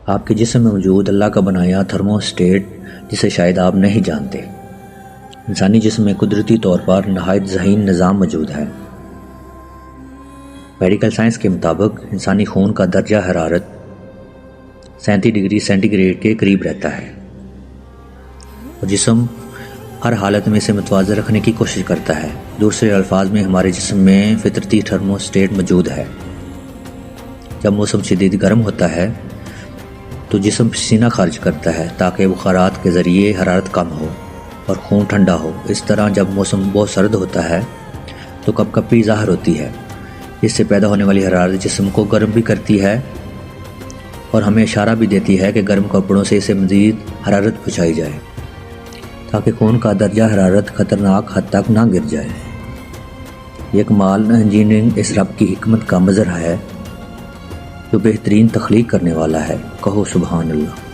آپ کے جسم میں موجود اللہ کا بنایا تھرموسٹیٹ جسے شاید آپ نہیں جانتے۔ انسانی جسم میں قدرتی طور پر نہایت ذہین نظام موجود ہے۔ میڈیکل سائنس کے مطابق انسانی خون کا درجہ حرارت 37 ڈگری سینٹی گریڈ کے قریب رہتا ہے اور جسم ہر حالت میں اسے متوازن رکھنے کی کوشش کرتا ہے۔ دوسرے الفاظ میں ہمارے جسم میں فطرتی تھرموسٹیٹ موجود ہے۔ جب موسم شدید گرم ہوتا ہے تو جسم پسینہ خارج کرتا ہے تاکہ بخارات کے ذریعے حرارت کم ہو اور خون ٹھنڈا ہو۔ اس طرح جب موسم بہت سرد ہوتا ہے تو کپ کپی ظاہر ہوتی ہے۔ اس سے پیدا ہونے والی حرارت جسم کو گرم بھی کرتی ہے اور ہمیں اشارہ بھی دیتی ہے کہ گرم کپڑوں سے اسے مزید حرارت پہنچائی جائے تاکہ خون کا درجہ حرارت خطرناک حد تک نہ گر جائے۔ یہ کمال انجینئرنگ اس رب کی حکمت کا مظہر ہے جو بہترین تخلیق کرنے والا ہے۔ کہو سبحان اللہ۔